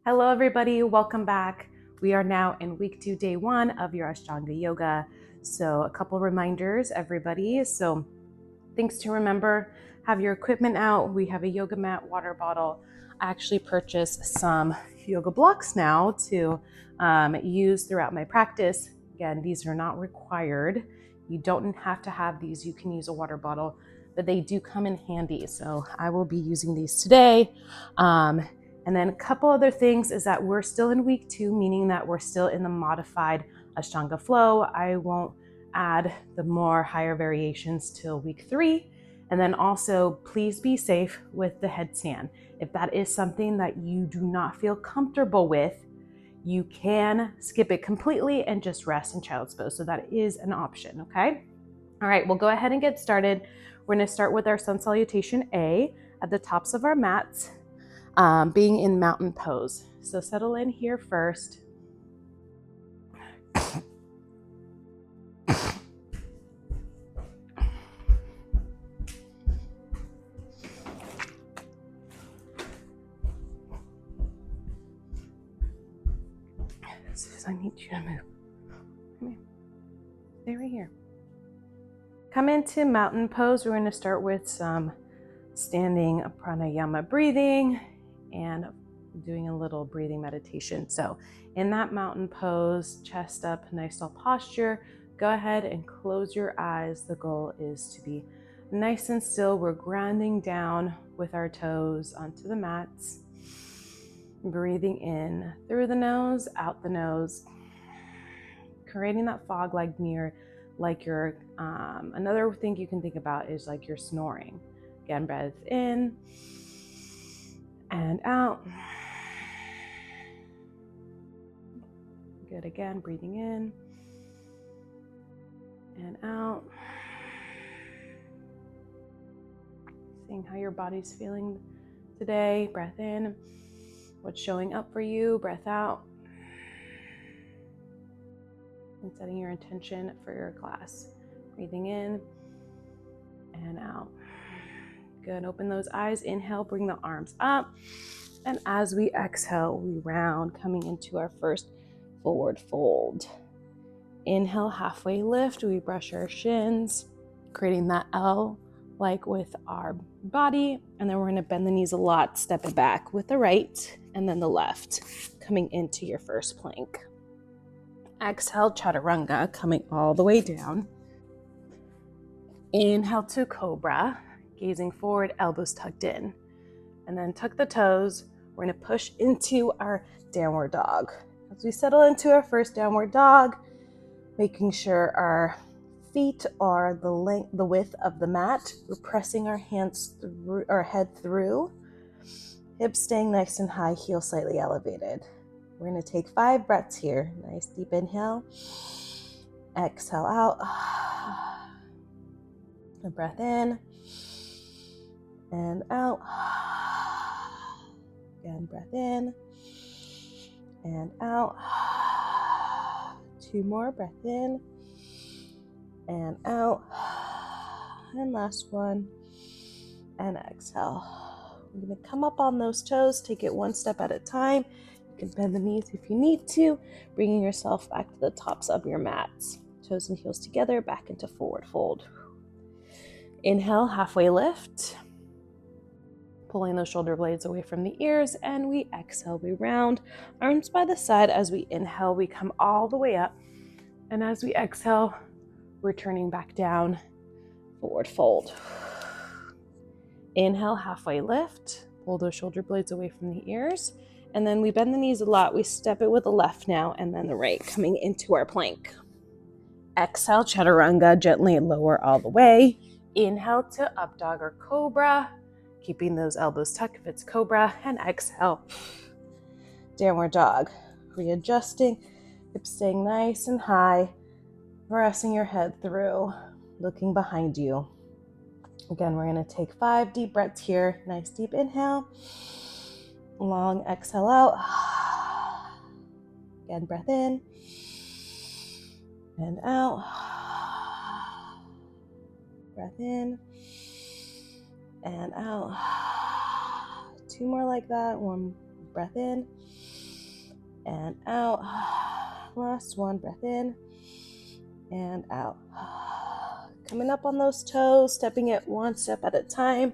Hello, everybody. Welcome back. We are now in week 2, day 1 of your Ashtanga yoga. So a couple reminders, everybody. So things to remember, have your equipment out. We have a yoga mat, water bottle. I actually purchased some yoga blocks now to use throughout my practice. Again, these are not required. You don't have to have these. You can use a water bottle, but they do come in handy. So I will be using these today. And then a couple other things is that we're still in week 2, meaning that we're still in the modified Ashtanga flow. I won't add the more higher variations till week 3. And then also, please be safe with the headstand. If that is something that you do not feel comfortable with, you can skip it completely and just rest in child's pose. So that is an option, okay? All right, we'll go ahead and get started. We're gonna start with our sun salutation A at the tops of our mats, being in mountain pose. So settle in here first. Susan, I need you to move. Come here. Stay right here. Come into mountain pose. We're going to start with some standing pranayama breathing and doing a little breathing meditation. So in that mountain pose, chest up, nice tall posture, go ahead and close your eyes. The goal is to be nice and still. We're grounding down with our toes onto the mats. Breathing in through the nose, out the nose, creating that fog like mirror, like you're, another thing you can think about is like you're snoring. Again, breath in and out. Good, again, breathing in and out. Seeing how your body's feeling today. Breath in, what's showing up for you, breath out. And setting your intention for your class. Breathing in and out. Good, open those eyes, inhale, bring the arms up. And as we exhale, we round, coming into our first forward fold. Inhale, halfway lift, we brush our shins, creating that L like with our body. And then we're gonna bend the knees a lot, step it back with the right and then the left, coming into your first plank. Exhale, chaturanga, coming all the way down. Inhale to cobra, gazing forward, elbows tucked in. And then tuck the toes. We're gonna push into our downward dog. As we settle into our first downward dog, making sure our feet are the width of the mat. We're pressing our hands through, our head through, hips staying nice and high, heels slightly elevated. We're gonna take 5 breaths here. Nice deep inhale. Exhale out. A breath in and out. Again, breath in and out. 2 more, breath in and out. And last one, and exhale. We're gonna come up on those toes, take it one step at a time. You can bend the knees if you need to, bringing yourself back to the tops of your mats. Toes and heels together, back into forward fold. Inhale, halfway lift. Pulling those shoulder blades away from the ears, and we exhale, we round. Arms by the side. As we inhale, we come all the way up. And as we exhale, returning back down, forward fold. Inhale, halfway lift. Pull those shoulder blades away from the ears. And then we bend the knees a lot. We step it with the left now, and then the right, coming into our plank. Exhale, chaturanga, gently lower all the way. Inhale to up dog or cobra, keeping those elbows tucked if it's cobra, and exhale, downward dog. Readjusting, hips staying nice and high, pressing your head through, looking behind you. Again, we're gonna take 5 deep breaths here. Nice deep inhale, long exhale out. Again, breath in and out. Breath in and out. 2 more like that. 1 breath in and out. Last one, breath in and out. Coming up on those toes, stepping it one step at a time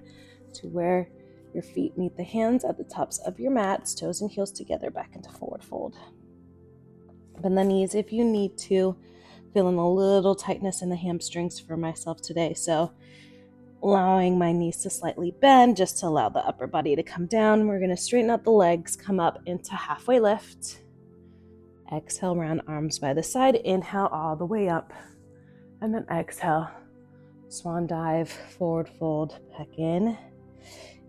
to where your feet meet the hands at the tops of your mats, toes and heels together, back into forward fold. Bend the knees if you need to. Feeling a little tightness in the hamstrings for myself today, so allowing my knees to slightly bend just to allow the upper body to come down. We're going to straighten out the legs, come up into halfway lift. Exhale, round arms by the side. Inhale all the way up. And then exhale, swan dive, forward fold, back in.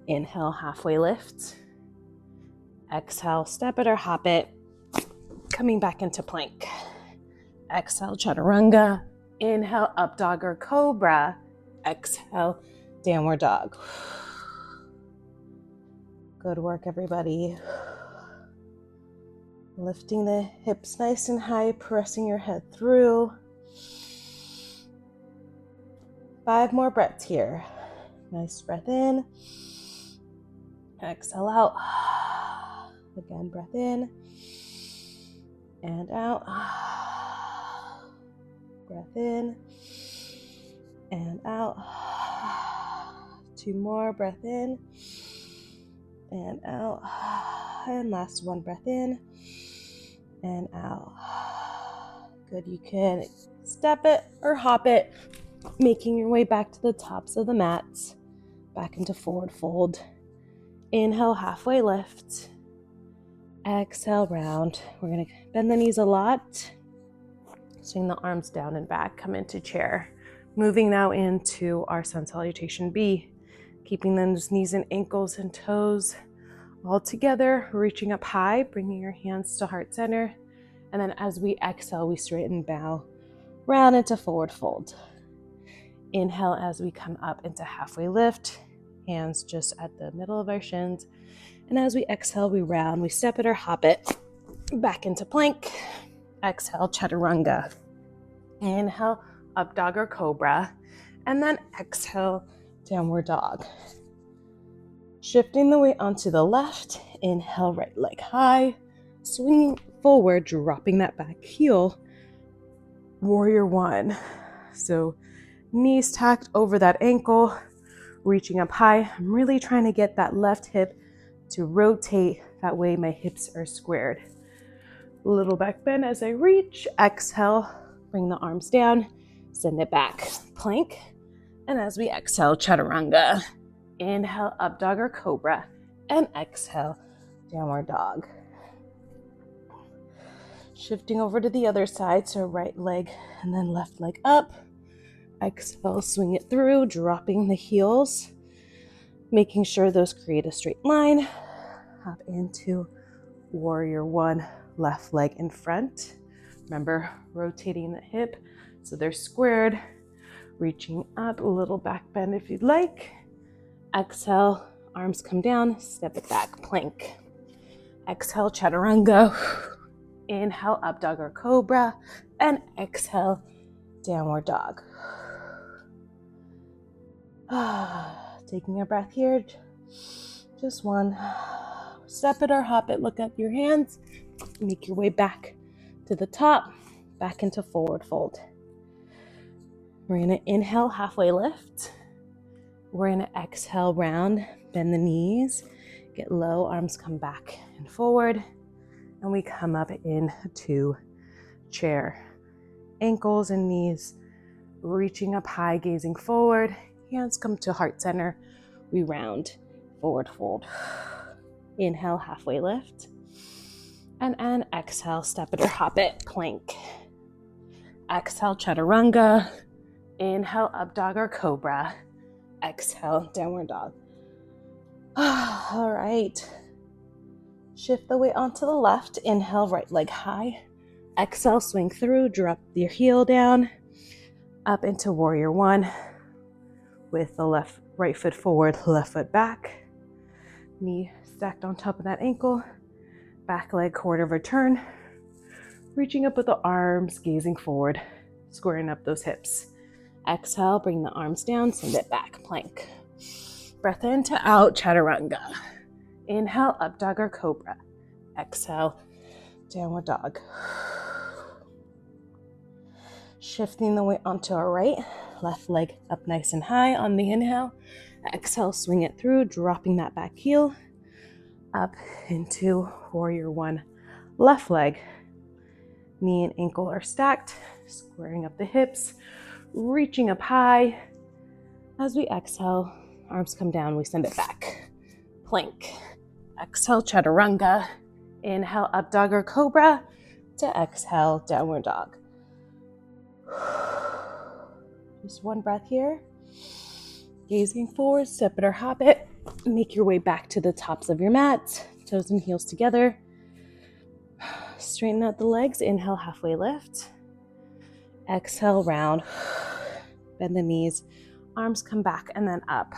Inhale, halfway lift. Exhale, step it or hop it. Coming back into plank. Exhale, chaturanga. Inhale, up dog or cobra. Exhale, downward dog. Good work, everybody. Lifting the hips nice and high, pressing your head through. 5 more breaths here. Nice breath in. Exhale out. Again, breath in and out. Breath in and out. 2 more, breath in and out. And last one, breath in and out. Good, you can step it or hop it, making your way back to the tops of the mats, back into forward fold. Inhale, halfway lift. Exhale, round. We're gonna bend the knees a lot. Swing the arms down and back, come into chair. Moving now into our sun salutation B. Keeping those knees and ankles and toes all together, reaching up high, bringing your hands to heart center. And then as we exhale, we straighten, bow, round into forward fold. Inhale as we come up into halfway lift, hands just at the middle of our shins. And as we exhale, we round, we step it or hop it, back into plank. Exhale, chaturanga. Inhale, up dog or cobra. And then exhale, downward dog. Shifting the weight onto the left, inhale, right leg high, swinging forward, dropping that back heel, warrior one. So knees tacked over that ankle, reaching up high. I'm really trying to get that left hip to rotate, that way my hips are squared. Little back bend as I reach, exhale, bring the arms down, send it back, plank. And as we exhale, chaturanga. Inhale, up dog or cobra, and exhale, downward dog. Shifting over to the other side, so right leg and then left leg up. Exhale, swing it through, dropping the heels, making sure those create a straight line. Hop into warrior one, left leg in front. Remember, rotating the hip so they're squared. Reaching up, a little back bend if you'd like. Exhale, arms come down, step it back, plank. Exhale, chaturanga. Inhale, up dog or cobra. And exhale, downward dog. Taking a breath here. Just one. Step it or hop it, look at your hands. Make your way back to the top, back into forward fold. We're gonna inhale, halfway lift. We're gonna exhale, round, bend the knees, get low, arms come back and forward, and we come up into chair. Ankles and knees reaching up high, gazing forward, hands come to heart center, we round, forward fold. Inhale, halfway lift, and exhale, step it or hop it, plank. Exhale, chaturanga. Inhale, up dog or cobra. Exhale, downward dog. All right. Shift the weight onto the left. Inhale, right leg high. Exhale, swing through, drop your heel down. Up into warrior one with the right foot forward, left foot back. Knee stacked on top of that ankle. Back leg quarter of a turn. Reaching up with the arms, gazing forward, squaring up those hips. Exhale, bring the arms down, send it back, plank. Breath in to out, chaturanga. Inhale, up dog or cobra. Exhale, downward dog. Shifting the weight onto our right, left leg up nice and high on the inhale. Exhale, swing it through, dropping that back heel up into warrior one. Left leg, knee and ankle are stacked, squaring up the hips, reaching up high. As we exhale, arms come down, we send it back. Plank. Exhale, chaturanga. Inhale, up dog or cobra. To exhale, downward dog. Just one breath here. Gazing forward, step it or hop it. Make your way back to the tops of your mats. Toes and heels together. Straighten out the legs. Inhale, halfway lift. Exhale, round. Bend the knees. Arms come back and then up.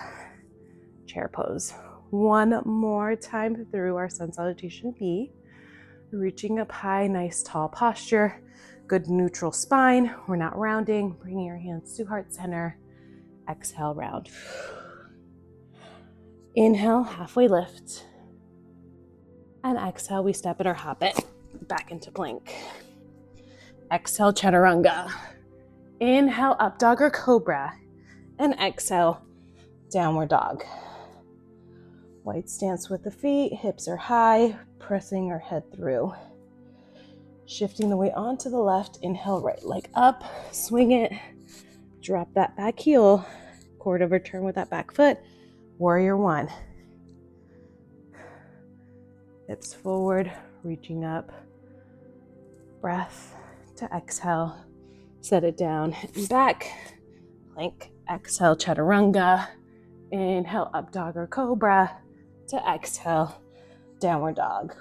Chair pose. One more time through our sun salutation B. Reaching up high, nice tall posture. Good neutral spine. We're not rounding. Bringing your hands to heart center. Exhale, round. Inhale, halfway lift. And exhale, we step it or hop it back into plank. Exhale, chaturanga. Inhale, up dog or cobra. And exhale, downward dog. Wide stance with the feet, hips are high, pressing our head through. Shifting the weight onto the left, inhale, right leg up, swing it, drop that back heel, quarter over turn with that back foot, warrior one. Hips forward, reaching up, breath to exhale, set it down and back, plank, exhale, chaturanga, inhale, up dog or cobra, to exhale, downward dog.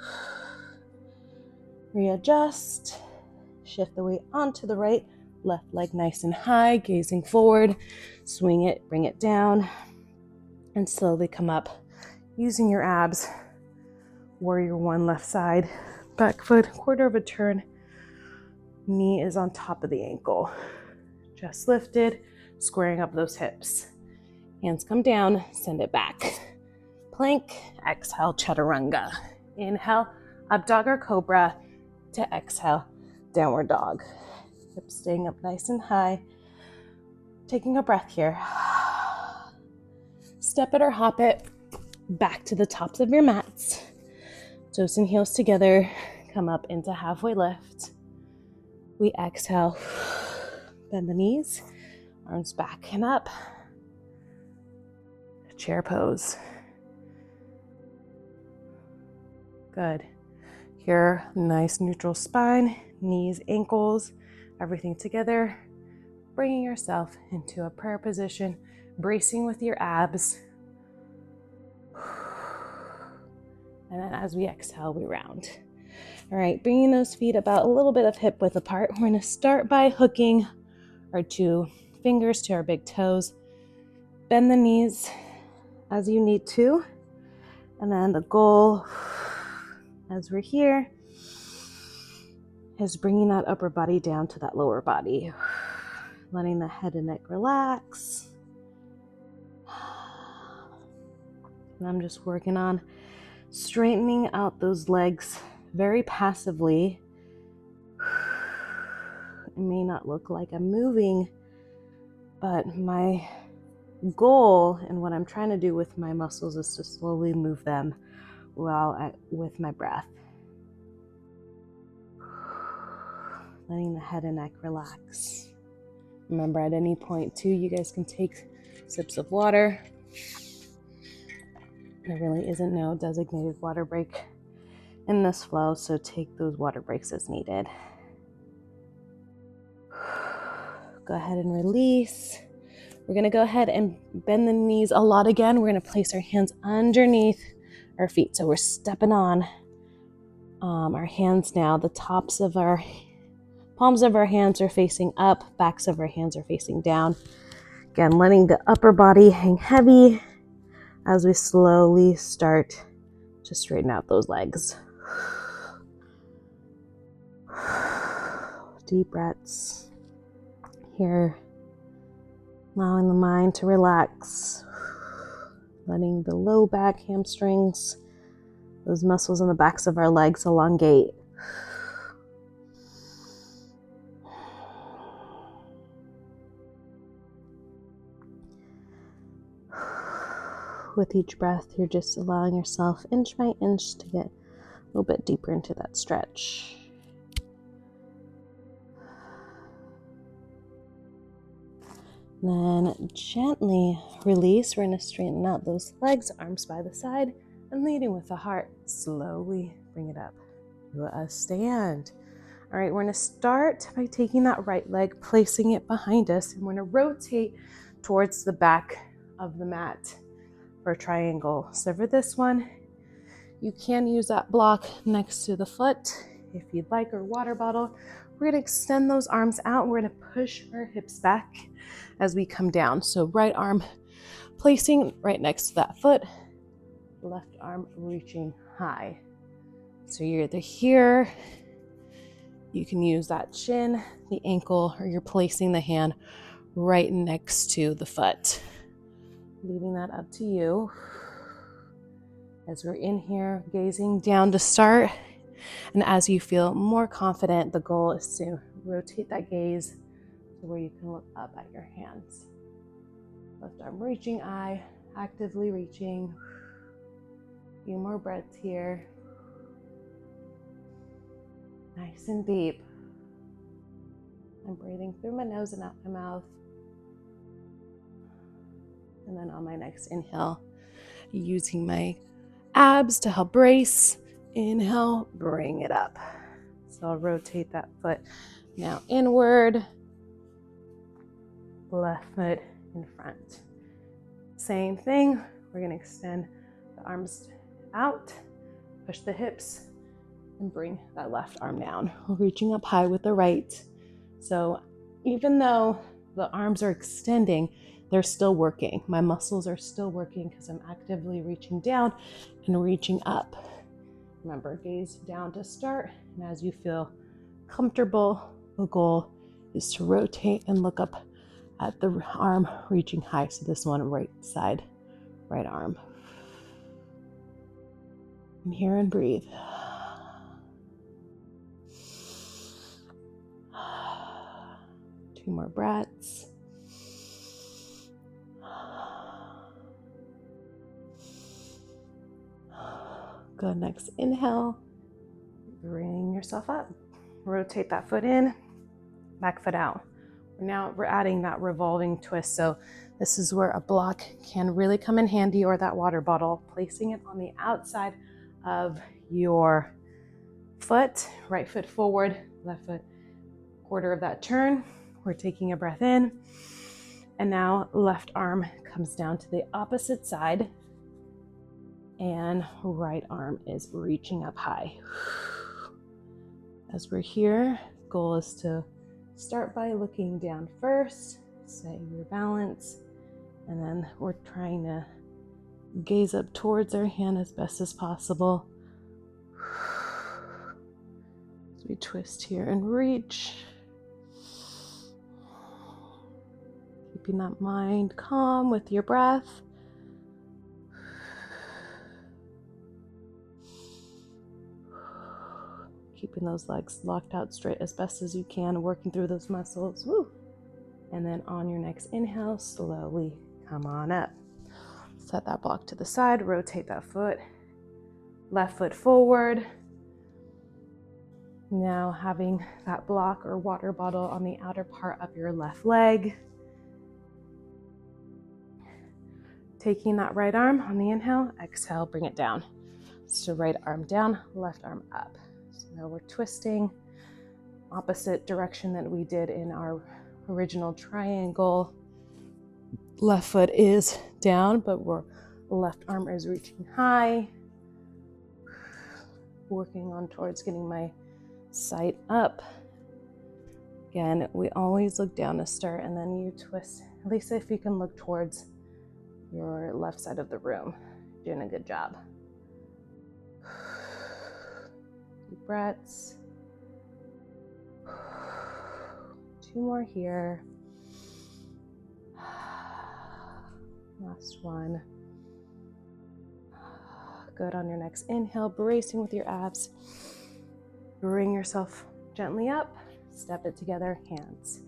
Readjust, shift the weight onto the right, left leg nice and high, gazing forward, swing it, bring it down, and slowly come up using your abs. Warrior one, left side, back foot, quarter of a turn, knee is on top of the ankle. Just lifted, squaring up those hips. Hands come down, send it back. Plank, exhale, chaturanga. Inhale, up dog or cobra. To exhale, downward dog. Hips staying up nice and high. Taking a breath here. Step it or hop it back to the tops of your mats. Toes and heels together. Come up into halfway lift. We exhale. Bend the knees. Arms back and up. Chair pose. Good. Here, nice neutral spine, knees, ankles, everything together. Bringing yourself into a prayer position, bracing with your abs. And then as we exhale, we round. All right, bringing those feet about a little bit of hip width apart. We're gonna start by hooking our two fingers to our big toes. Bend the knees as you need to. And then the goal, as we're here, is bringing that upper body down to that lower body. Letting the head and neck relax. And I'm just working on straightening out those legs very passively. It may not look like I'm moving, but my goal and what I'm trying to do with my muscles is to slowly move them with my breath. Letting the head and neck relax. Remember, at any point too, you guys can take sips of water. There really isn't no designated water break in this flow, so take those water breaks as needed. Go ahead and release. We're gonna go ahead and bend the knees a lot again. We're gonna place our hands underneath our feet. So we're stepping on our hands now. The tops of our palms of our hands are facing up, backs of our hands are facing down. Again, letting the upper body hang heavy as we slowly start to straighten out those legs. Deep breaths here, allowing the mind to relax, letting the low back, hamstrings, those muscles in the backs of our legs elongate. with each breath, you're just allowing yourself inch by inch to get a little bit deeper into that stretch. Then gently release. We're going to straighten out those legs, arms by the side, and leading with the heart. Slowly bring it up to a stand. All right, we're going to start by taking that right leg, placing it behind us, and we're going to rotate towards the back of the mat for a triangle. So for this one, you can use that block next to the foot if you'd like, or water bottle. We're going to extend those arms out. We're going to push our hips back as we come down. So right arm placing right next to that foot, left arm reaching high. So you're either here, you can use that shin, the ankle, or you're placing the hand right next to the foot. Leaving that up to you. As we're in here, gazing down to start. And as you feel more confident, the goal is to rotate that gaze to where you can look up at your hands. Left arm reaching, eye, actively reaching. A few more breaths here. Nice and deep. I'm breathing through my nose and out my mouth. And then on my next inhale, using my abs to help brace. Inhale, bring it up. So I'll rotate that foot now inward. Left foot in front. Same thing. We're going to extend the arms out, push the hips, and bring that left arm down. We're reaching up high with the right. So even though the arms are extending, they're still working. My muscles are still working because I'm actively reaching down and reaching up. Remember, gaze down to start, and as you feel comfortable, the goal is to rotate and look up at the arm reaching high. So this one, right side, right arm. Inhale and breathe. Two more breaths. Good. Next inhale. Bring yourself up. Rotate that foot in, back foot out. Now we're adding that revolving twist. So this is where a block can really come in handy, or that water bottle, placing it on the outside of your foot, right foot forward, left foot quarter of that turn. We're taking a breath in, and now left arm comes down to the opposite side, and right arm is reaching up high. As we're here, goal is to start by looking down first, set your balance, and then we're trying to gaze up towards our hand as best as possible. As we twist here and reach. Keeping that mind calm with your breath. Keeping those legs locked out straight as best as you can, working through those muscles. Woo! And then on your next inhale, slowly come on up. Set that block to the side, rotate that foot, left foot forward. Now having that block or water bottle on the outer part of your left leg. Taking that right arm on the inhale, exhale, bring it down. So right arm down, left arm up. So now we're twisting opposite direction that we did in our original triangle. Left foot is down, but left arm is reaching high. Working on towards getting my sight up. Again, we always look down to start, and then you twist. At least if you can look towards your left side of the room. Doing a good job. Deep breaths. Two more here. Last one. Good. On your next inhale, bracing with your abs. Bring yourself gently up. Step it together, hands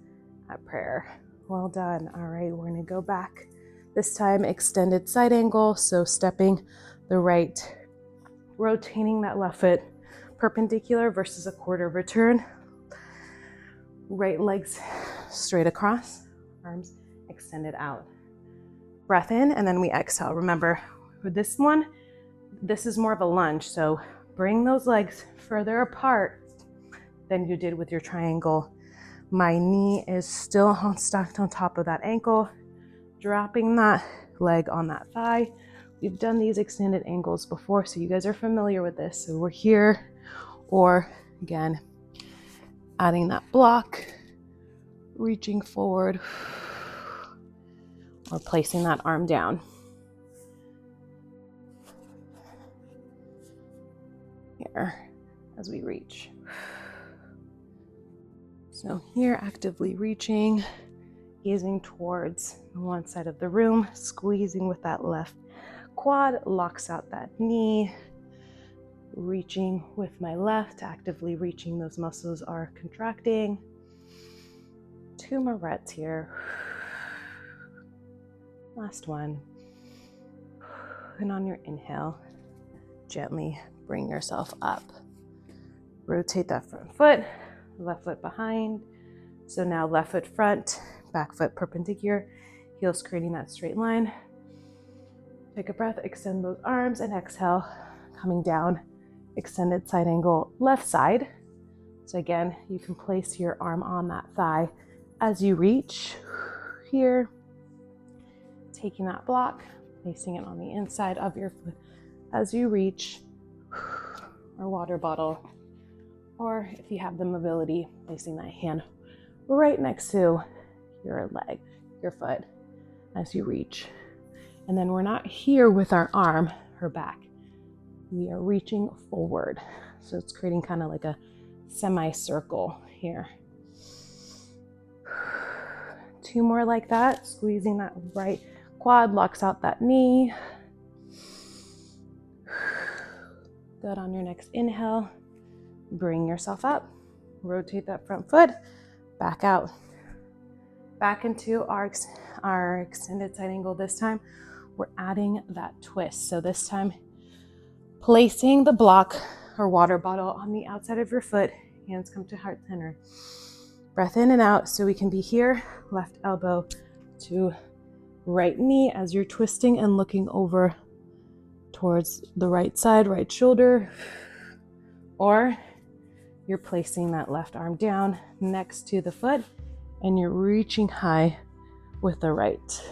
at prayer. Well done. All right, we're going to go back This time extended side angle, so stepping the right, rotating that left foot perpendicular versus a quarter of a turn. Right legs straight across, arms extended out. Breath in, and then we exhale. Remember, for this one, this is more of a lunge, so bring those legs further apart than you did with your triangle. My knee is still stacked on top of that ankle, dropping that leg on that thigh. We've done these extended angles before, so you guys are familiar with this. So we're here, or again, adding that block, reaching forward, or placing that arm down. Here, as we reach. So here, actively reaching, gazing towards one side of the room, squeezing with that left quad, locks out that knee, reaching with my left, actively reaching, those muscles are contracting. 2 more breaths here. Last one. And on your inhale, gently bring yourself up. Rotate that front foot, left foot behind. So now left foot front, back foot perpendicular, heels creating that straight line. Take a breath, extend those arms, and exhale, coming down, extended side angle, left side. So again, you can place your arm on that thigh as you reach here, taking that block, placing it on the inside of your foot as you reach, or water bottle, or if you have the mobility, placing that hand right next to your leg, your foot, as you reach. And then we're not here with our arm or back. We are reaching forward. So it's creating kind of like a semicircle here. 2 more like that, squeezing that right quad, locks out that knee. Good. On your next inhale, bring yourself up, rotate that front foot, back out, back into our extended side angle. This time we're adding that twist. So this time placing the block or water bottle on the outside of your foot, hands come to heart center. Breath in and out, so we can be here, left elbow to right knee as you're twisting and looking over towards the right side, right shoulder, or you're placing that left arm down next to the foot and you're reaching high with the right.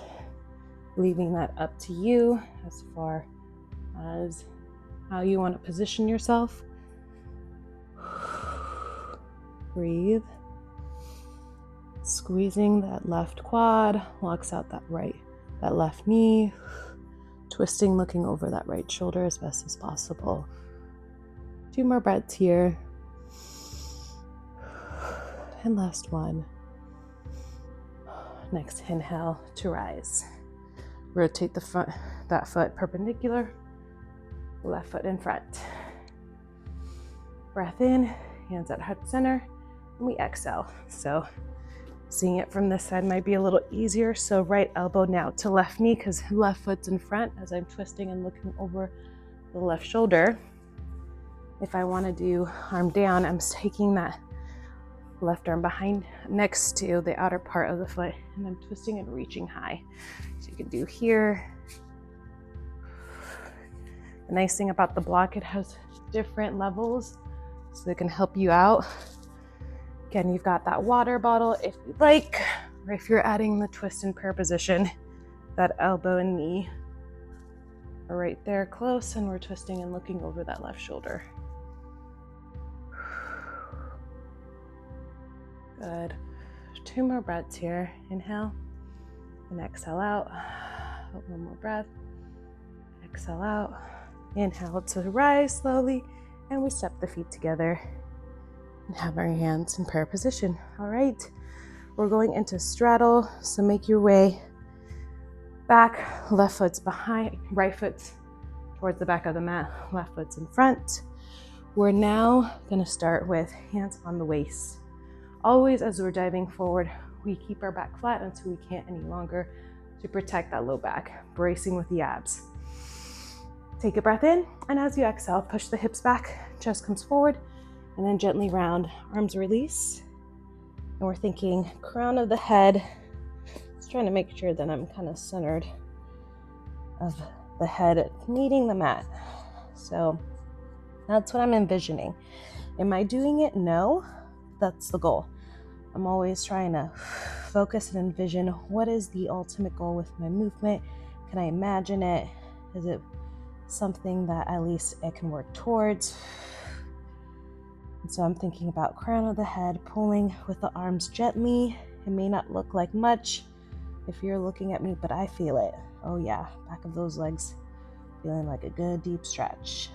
Leaving that up to you as far as how you want to position yourself. Breathe. Squeezing that left quad, locks out that left knee. Twisting, looking over that right shoulder as best as possible. 2 more breaths here. And last one. Next inhale to rise. Rotate that foot perpendicular, left foot in front. Breath in, hands at heart center, and we exhale. So seeing it from this side might be a little easier. So right elbow now to left knee because left foot's in front as I'm twisting and looking over the left shoulder. If I want to do arm down, I'm taking that left arm behind next to the outer part of the foot and I'm twisting and reaching high. So you can do here. The nice thing about the block, it has different levels so it can help you out. Again, you've got that water bottle if you'd like, or if you're adding the twist and prayer position, that elbow and knee are right there close and we're twisting and looking over that left shoulder. Good. 2 more breaths here. Inhale and exhale out. 1 more breath. Exhale out. Inhale to rise slowly, and we step the feet together and have our hands in prayer position. All right, we're going into straddle, so make your way back. Left foot's behind, right foot's towards the back of the mat, left foot's in front. We're now going to start with hands on the waist. Always as we're diving forward, we keep our back flat until we can't any longer to protect that low back, bracing with the abs. Take a breath in, and as you exhale, push the hips back, chest comes forward, and then gently round, arms release. And we're thinking crown of the head. Just trying to make sure that I'm kind of centered of the head meeting the mat. So that's what I'm envisioning. Am I doing it? No, that's the goal. I'm always trying to focus and envision what is the ultimate goal with my movement. Can I imagine it? Is it something that at least I can work towards? And so I'm thinking about crown of the head, pulling with the arms gently. It may not look like much if you're looking at me, but I feel it. Oh yeah, back of those legs, feeling like a good deep stretch.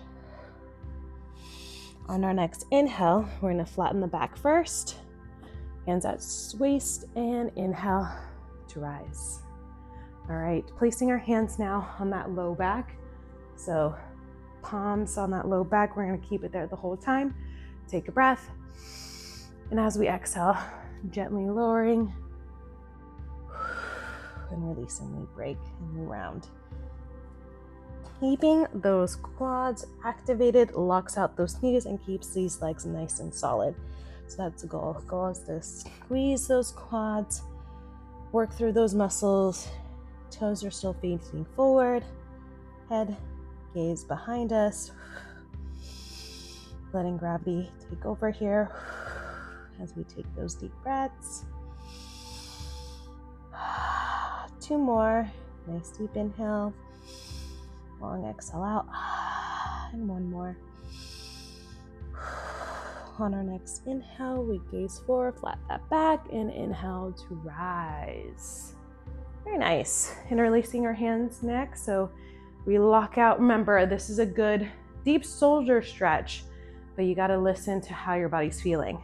On our next inhale, we're gonna flatten the back first. Hands at waist, and inhale to rise. All right, placing our hands now on that low back. So palms on that low back, we're gonna keep it there the whole time. Take a breath. And as we exhale, gently lowering and releasing, we break and we round. Keeping those quads activated locks out those knees and keeps these legs nice and solid. So that's the goal. The goal is to squeeze those quads, work through those muscles. Toes are still facing forward. Head, gaze behind us. Letting gravity take over here as we take those deep breaths. 2 more. Nice deep inhale. Long exhale out. And 1 more. On our next inhale, we gaze forward, flat that back, and inhale to rise. Very nice. Interlacing our hands next. So we lock out. Remember, this is a good deep shoulder stretch, but you got to listen to how your body's feeling.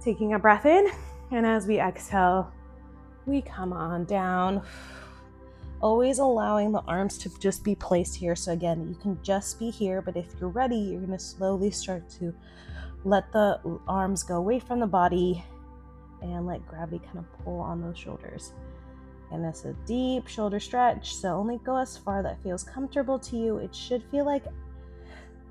Taking a breath in, and as we exhale, we come on down. Always allowing the arms to just be placed here. So again, you can just be here, but if you're ready, you're going to slowly start to let the arms go away from the body and let gravity kind of pull on those shoulders. And it's a deep shoulder stretch, so only go as far that feels comfortable to you. It should feel like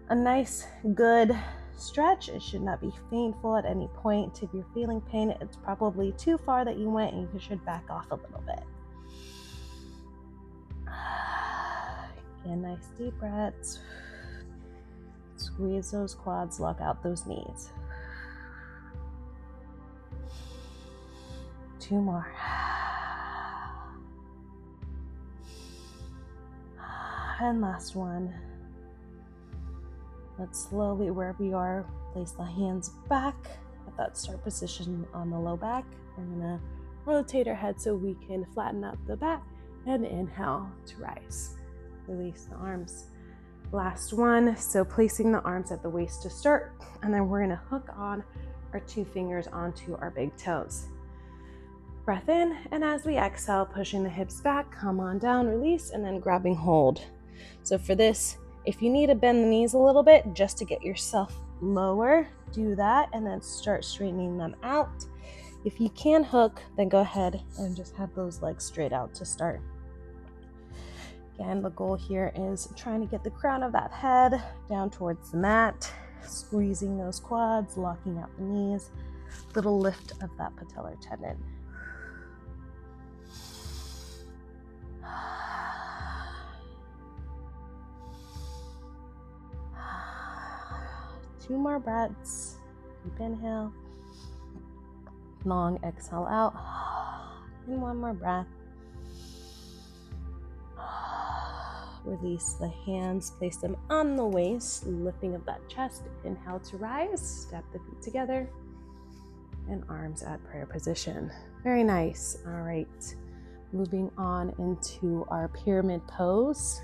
a nice, good stretch. It should not be painful at any point. If you're feeling pain, it's probably too far that you went and you should back off a little bit. Again, nice deep breaths. Squeeze those quads, lock out those knees. 2 more. And last one. Let's slowly, wherever you are, place the hands back at that start position on the low back. We're gonna rotate our head so we can flatten out the back and inhale to rise. Release the arms. Last one, so placing the arms at the waist to start, and then we're gonna hook on our 2 fingers onto our big toes. Breath in, and as we exhale, pushing the hips back, come on down, release, and then grabbing hold. So for this, if you need to bend the knees a little bit just to get yourself lower, do that, and then start straightening them out. If you can hook, then go ahead and just have those legs straight out to start. Again, the goal here is trying to get the crown of that head down towards the mat, squeezing those quads, locking out the knees, little lift of that patellar tendon. Two more breaths. Deep inhale. Long exhale out. And 1 more breath. Release the hands, place them on the waist, lifting up that chest. Inhale to rise, step the feet together, and arms at prayer position. Very nice. All right, moving on into our pyramid pose.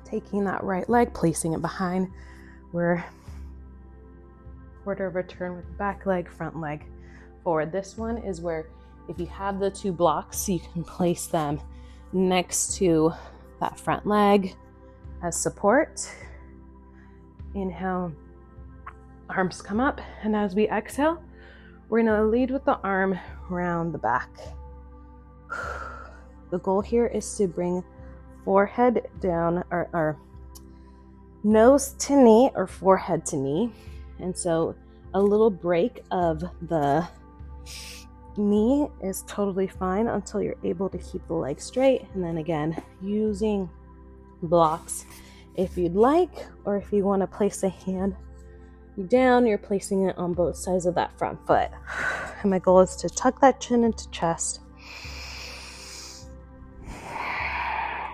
Taking that right leg, placing it behind. We're quarter of a turn with the back leg, front leg forward. This one is where if you have the 2 blocks, you can place them next to that front leg as support. Inhale, arms come up, and as we exhale, We're gonna lead with the arm around the back. The goal here is to bring forehead down, or nose to knee or forehead to knee. And so a little break of the knee is totally fine until you're able to keep the leg straight. And then again, using blocks if you'd like, or if you want to place a hand down, you're placing it on both sides of that front foot. And my goal is to tuck that chin into chest,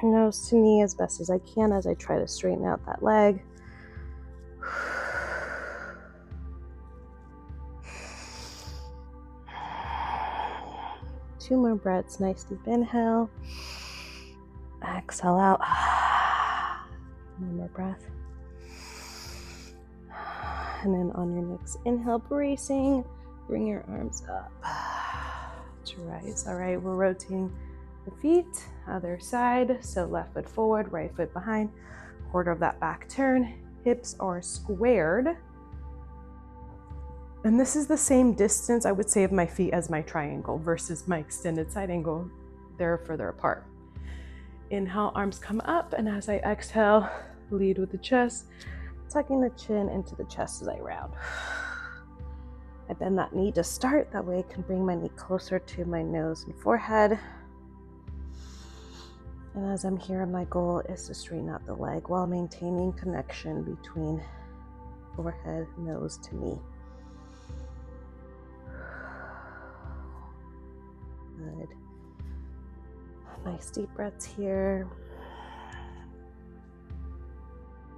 nose to knee as best as I can as I try to straighten out that leg. Two more breaths. Nice deep inhale. Exhale out. One more breath. And then on your next inhale, bracing, bring your arms up to rise. All right, we're rotating the feet, other side. So left foot forward, right foot behind, quarter of that back turn. Hips are squared. And this is the same distance, I would say, of my feet as my triangle versus my extended side angle. They're further apart. Inhale, arms come up, and as I exhale, lead with the chest, tucking the chin into the chest as I round. I bend that knee to start, that way I can bring my knee closer to my nose and forehead. And as I'm here, my goal is to straighten out the leg while maintaining connection between forehead, nose to knee. Good. Nice deep breaths here.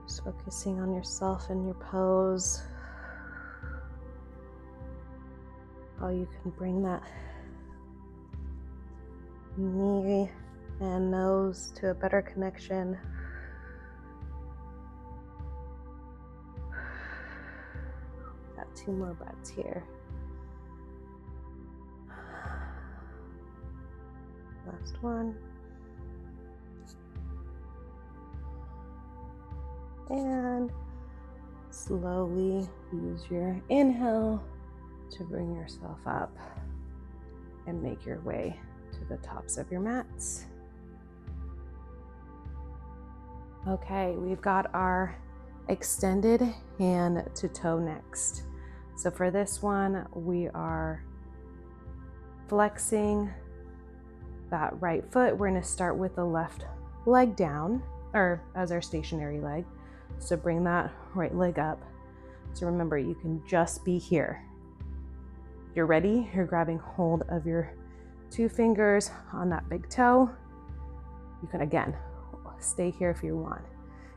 Just focusing on yourself and your pose. How you can bring that knee and nose to a better connection. Got two more breaths here. Last one. And slowly use your inhale to bring yourself up and make your way to the tops of your mats. Okay, we've got our extended hand to toe next. So for this one, we are flexing that right foot. We're going to start with the left leg down, or as our stationary leg. So bring that right leg up. So remember, you can just be here. You're ready. You're grabbing hold of your two fingers on that big toe. You can, again, stay here if you want.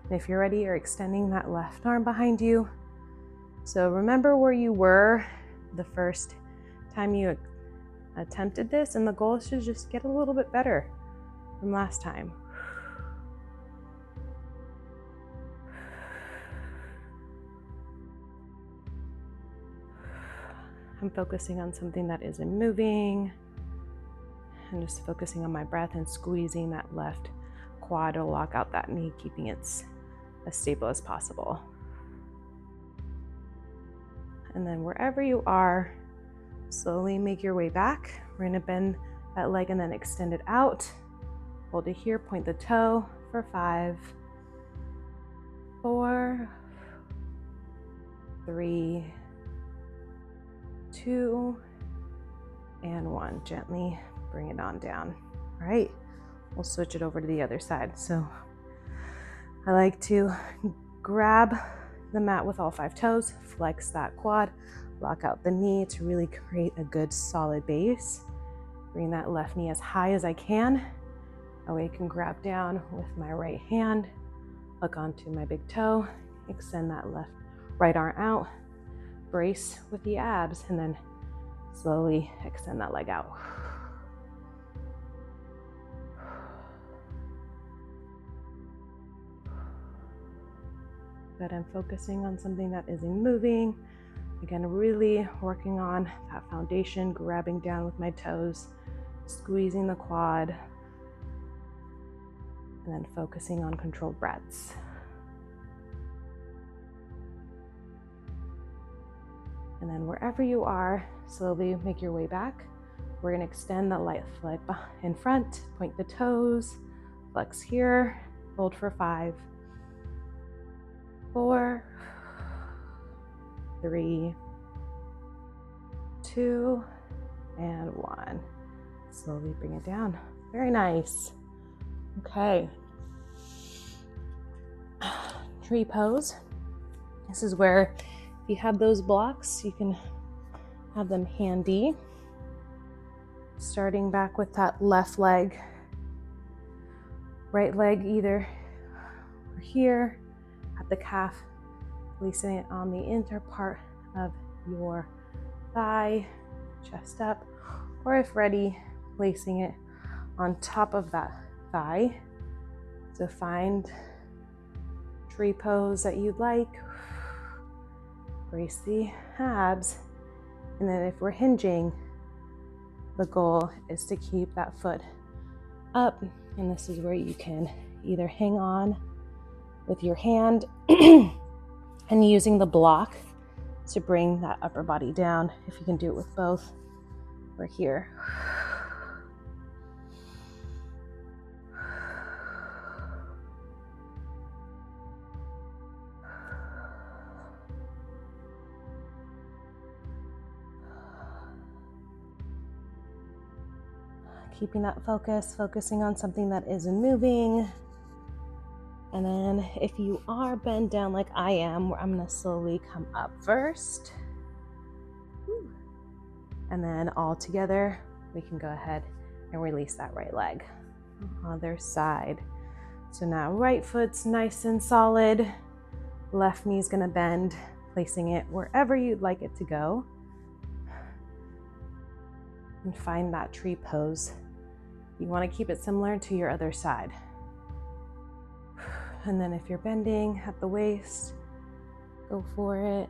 And if you're ready, you're extending that left arm behind you. So remember where you were the first time you attempted this, and the goal is to just get a little bit better from last time. I'm focusing on something that isn't moving, and just focusing on my breath and squeezing that left quad to lock out that knee, keeping it as stable as possible. And then wherever you are, slowly make your way back. We're going to bend that leg and then extend it out. Hold it here, point the toe for 5, 4, 3, 2, and 1. Gently bring it on down. All right, we'll switch it over to the other side. So I like to grab the mat with all 5 toes, flex that quad, lock out the knee to really create a good solid base. Bring that left knee as high as I can. That way I can grab down with my right hand, hook onto my big toe, extend that right arm out, brace with the abs, and then slowly extend that leg out. Good, I'm focusing on something that isn't moving. Again, really working on that foundation, grabbing down with my toes, squeezing the quad, and then focusing on controlled breaths. And then wherever you are, slowly make your way back. We're gonna extend the left leg in front, point the toes, flex here, hold for 5, 4, 3, 2, and 1. Slowly bring it down. Very nice. Okay. Tree pose. This is where if you have those blocks, you can have them handy. Starting back with that left leg. Right leg either here at the calf, placing it on the inner part of your thigh, chest up, or if ready, placing it on top of that thigh. So find tree pose that you'd like. Brace the abs. And then if we're hinging, the goal is to keep that foot up. And this is where you can either hang on with your hand and using the block to bring that upper body down. If you can do it with both, we're here. Keeping that focus, focusing on something that isn't moving. And then if you are bent down like I am, I'm gonna slowly come up first. And then all together, we can go ahead and release that right leg. Other side. So now right foot's nice and solid. Left knee's gonna bend, placing it wherever you'd like it to go. And find that tree pose. You wanna keep it similar to your other side. And then if you're bending at the waist, go for it.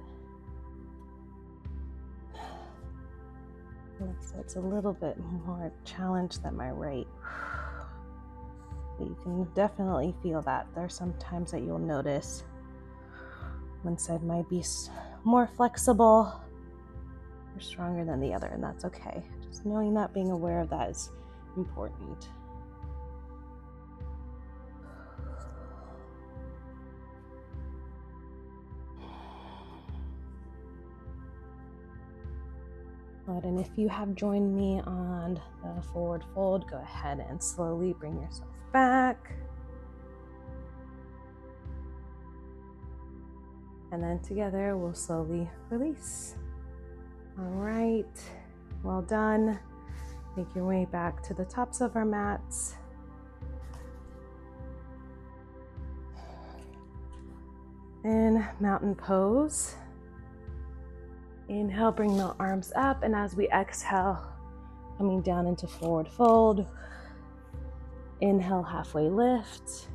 So it's a little bit more challenge than my right. But you can definitely feel that. There's some times that you'll notice one side might be more flexible or stronger than the other, and that's okay. Just knowing that, being aware of that is important. And if you have joined me on the forward fold, go ahead and slowly bring yourself back. And then together we'll slowly release. All right, well done. Make your way back to the tops of our mats. In mountain pose. Inhale, bring the arms up, and as we exhale, coming down into forward fold. Inhale, halfway lift.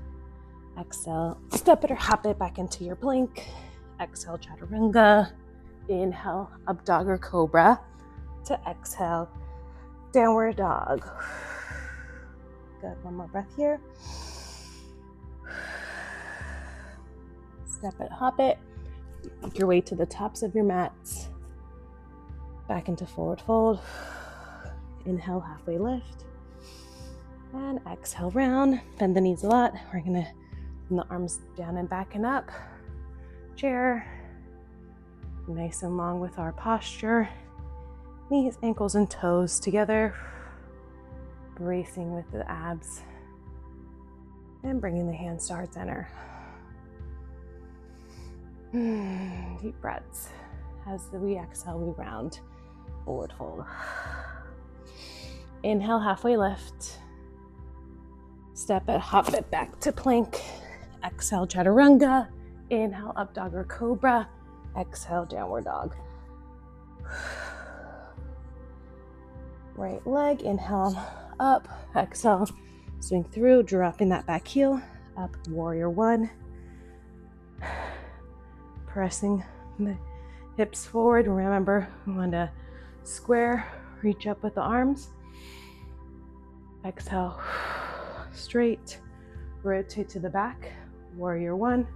Exhale, step it or hop it back into your plank. Exhale, chaturanga. Inhale, up dog or cobra. To exhale, downward dog. Good, one more breath here. Step it, hop it. Make your way to the tops of your mats. Back into forward fold. Inhale, halfway lift. And exhale, round. Bend the knees a lot. We're gonna bring the arms down and back and up. Chair. Nice and long with our posture. Knees, ankles, and toes together. Bracing with the abs. And bringing the hands to heart center. Deep breaths. As we exhale, we round. Forward fold. Inhale, halfway lift. Step it, hop it back to plank. Exhale, chaturanga. Inhale, up dog or cobra. Exhale, downward dog. Right leg, inhale, up. Exhale, swing through, dropping that back heel. Up, warrior one. Pressing the hips forward. Remember, we want to square, reach up with the arms. Exhale, straight, rotate to the back, warrior one.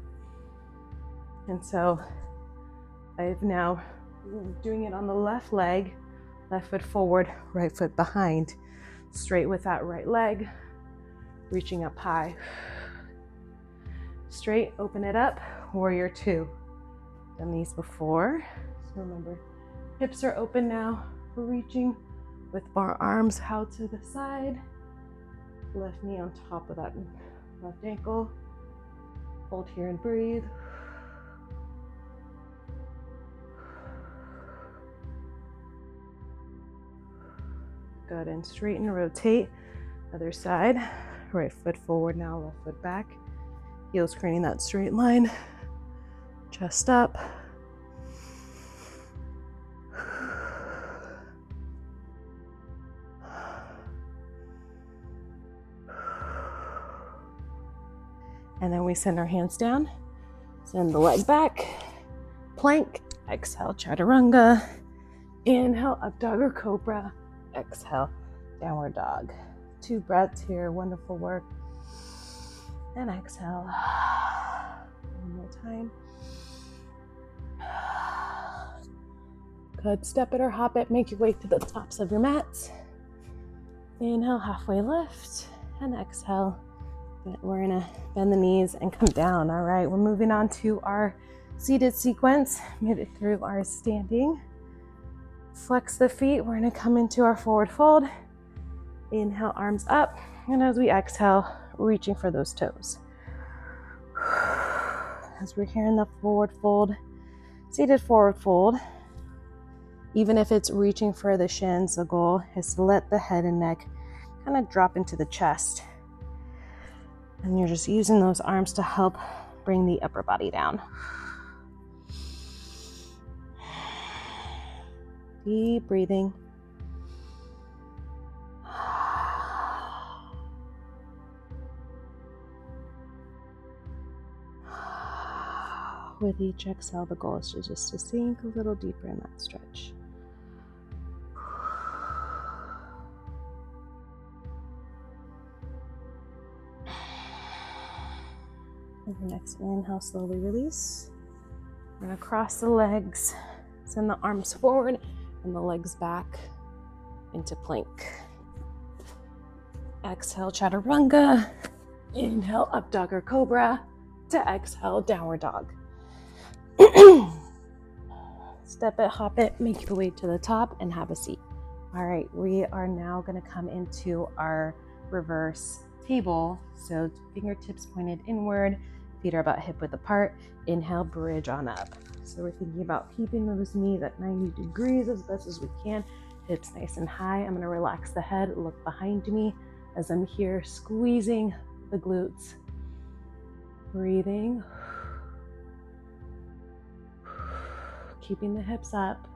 And so I've now doing it on the left leg, Left foot forward, right foot behind. Straight with that right leg, reaching up high. Straight, open it up, warrior two. Done these before. So remember, hips are open now. We're reaching with our arms out to the side. Left knee on top of that left ankle. Hold here and breathe. Good, and straighten, rotate. Other side. Right foot forward now, left foot back. Heels creating that straight line. Chest up. And then we send our hands down. Send the leg back. Plank. Exhale, chaturanga. Inhale, up dog or cobra. Exhale, downward dog. 2 breaths here. Wonderful work. And exhale. One more time. Good. Step it or hop it. Make your way to the tops of your mats. Inhale, halfway lift. And exhale. We're gonna bend the knees and come down. All right, we're moving on to our seated sequence. Made it through our standing. Flex the feet. We're gonna come into our forward fold. Inhale, arms up. And as we exhale, reaching for those toes. As we're here in the forward fold, seated forward fold, even if it's reaching for the shins, the goal is to let the head and neck kind of drop into the chest. And you're just using those arms to help bring the upper body down. Deep breathing. With each exhale, the goal is just to sink a little deeper in that stretch. With your next inhale, slowly release. We're gonna cross the legs, send the arms forward and the legs back into plank. Exhale, chaturanga. Inhale, up dog or cobra. To exhale, downward dog. Step it, hop it, make your way to the top and have a seat. All right, we are now gonna come into our reverse table. So fingertips pointed inward, feet are about hip width apart. Inhale, bridge on up. So we're thinking about keeping those knees at 90 degrees as best as we can. Hips nice and high. I'm gonna relax the head, look behind me as I'm here squeezing the glutes. Breathing. Keeping the hips up.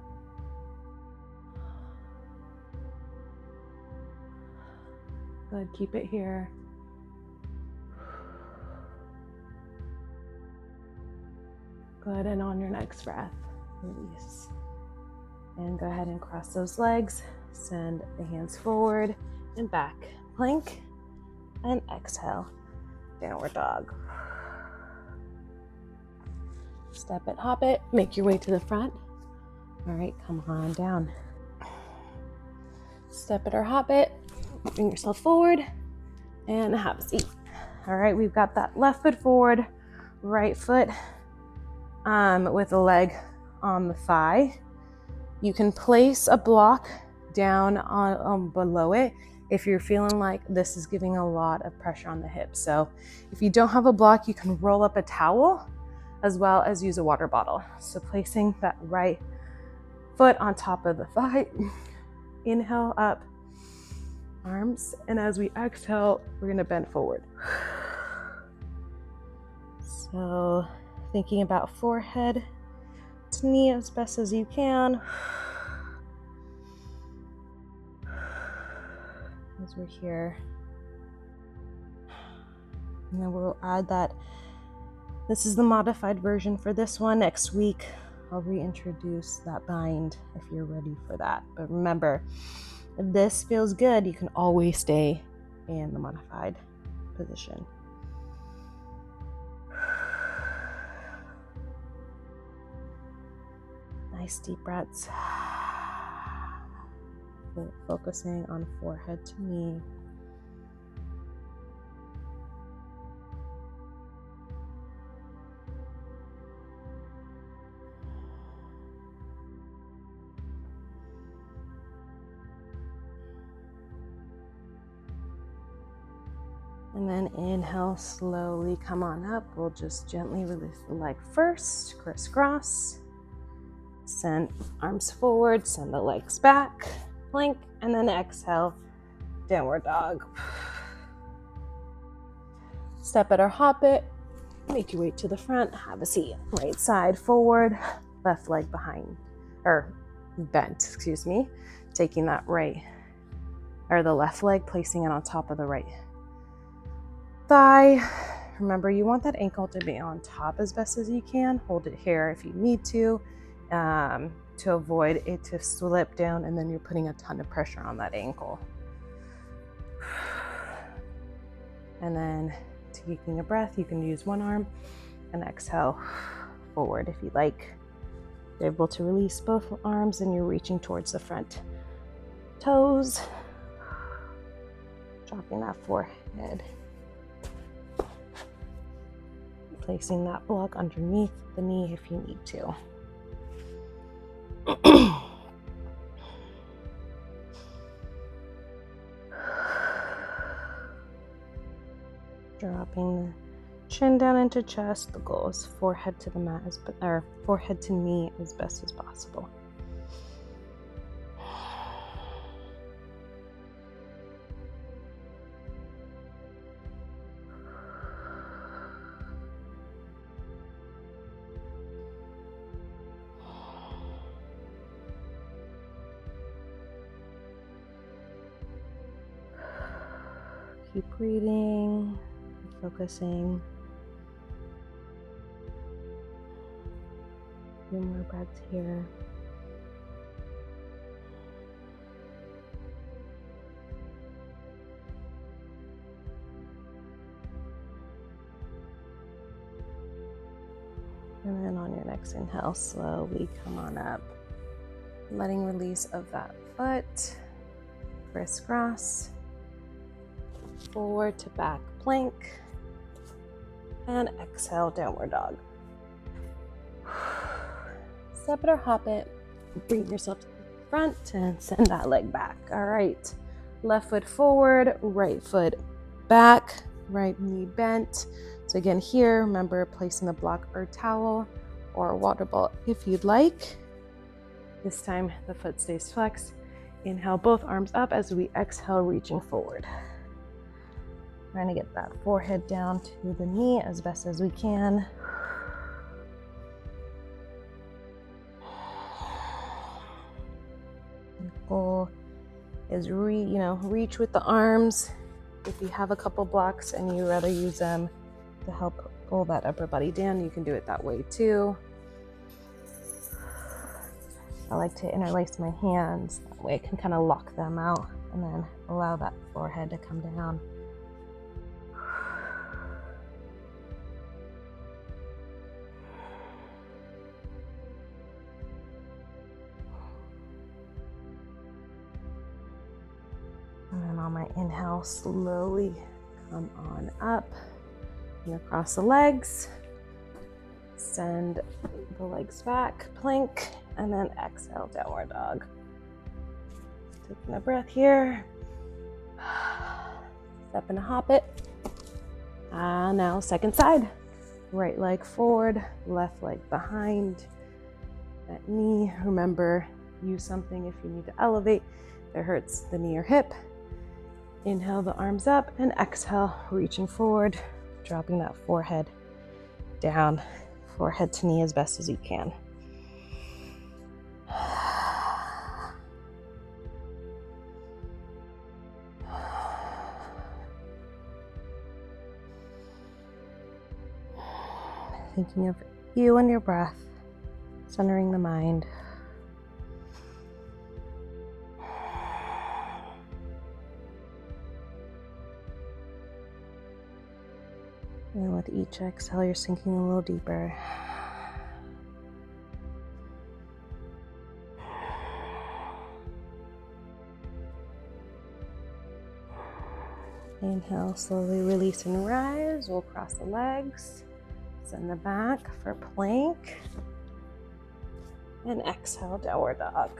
Good, keep it here. Good, and on your next breath, release. And go ahead and cross those legs. Send the hands forward and back. Plank, and exhale, downward dog. Step it, hop it, make your way to the front. All right, come on down. Step it or hop it, bring yourself forward, and have a seat. All right, we've got that left foot forward, right foot with a leg on the thigh. You can place a block down on below it if you're feeling like this is giving a lot of pressure on the hips. So if you don't have a block, you can roll up a towel as well as use a water bottle. So placing that right foot on top of the thigh. Inhale up, arms, and as we exhale, we're gonna bend forward. So thinking about forehead to knee as best as you can. As we're here. And then we'll add that this is the modified version for this one. Next week, I'll reintroduce that bind if you're ready for that. But remember, if this feels good, you can always stay in the modified position. Nice deep breaths. focusing on forehead to knee. And then inhale, slowly come on up. We'll just gently release the leg first, crisscross. Send arms forward, send the legs back, plank, and then exhale, downward dog. Step it or hop it. Make your way to the front, have a seat. Right side forward, left leg behind, or bent, excuse me. Taking that right, or the left leg, placing it on top of the right thigh. Remember, you want that ankle to be on top as best as you can. Hold it here if you need to avoid it to slip down, and then you're putting a ton of pressure on that ankle. And then taking a breath, you can use one arm and exhale forward if you like. You're able to release both arms and you're reaching towards the front toes, dropping that forehead, placing that block underneath the knee if you need to. Dropping the chin down into chest. The goal is forehead to the mat, or forehead to knee as best as possible. Keep breathing, focusing. A few more breaths here. And then on your next inhale, slowly come on up. Letting release of that foot. Crisscross. Forward to back plank. And exhale, downward dog. Step it or hop it. Bring yourself to the front and send that leg back. All right. Left foot forward, right foot back, right knee bent. So again here, remember placing the block or towel or a water ball if you'd like. This time the foot stays flexed. Inhale both arms up as we exhale, reaching forward. Trying to get that forehead down to the knee as best as we can. The goal is reach with the arms. If you have a couple blocks and you rather use them to help pull that upper body down, you can do it that way too. I like to interlace my hands. That way I can kind of lock them out and then allow that forehead to come down. And then on my inhale, slowly come on up and across the legs. Send the legs back, plank, and then exhale, downward dog. Taking a breath here. Step and hop it. Now second side. Right leg forward, left leg behind. That knee, remember, use something if you need to elevate. If it hurts the knee or hip. Inhale the arms up and exhale, reaching forward, dropping that forehead down, forehead to knee as best as you can. Thinking of you and your breath, centering the mind. And with each exhale, you're sinking a little deeper. Inhale, slowly release and rise. We'll cross the legs, send the back for plank. And exhale, downward dog.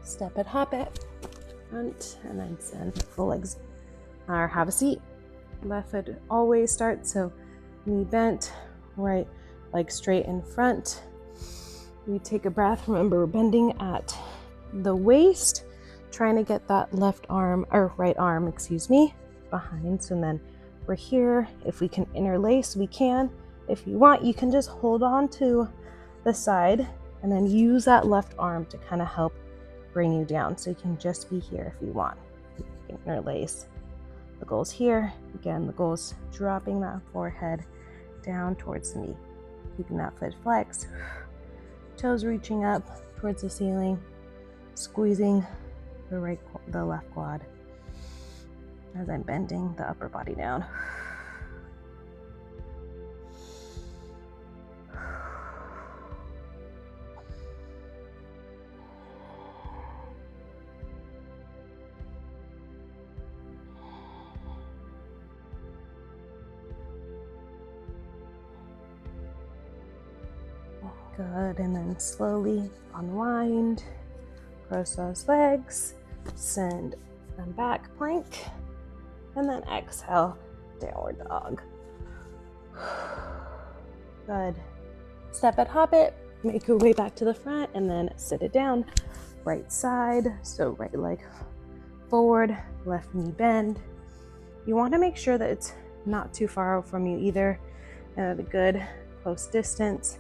Step it, hop it, front, and then send the legs, or have a seat. Left foot always starts, so knee bent, right leg straight in front. We take a breath. Remember, we're bending at the waist, trying to get that left arm, or right arm, behind. So then we're here. If we can interlace, we can. If you want, you can just hold on to the side and then use that left arm to kind of help bring you down. So you can just be here if you want. You can interlace. The goal's here. Again, the goal's dropping that forehead down towards the knee. Keeping that foot flexed. Toes reaching up towards the ceiling. Squeezing the left quad as I'm bending the upper body down. Good, and then slowly unwind, cross those legs, send them back, plank, and then exhale, downward dog. Good. Step it, hop it, make your way back to the front, and then sit it down. Right side, so right leg forward, left knee bend. You want to make sure that it's not too far out from you either, and at a good close distance,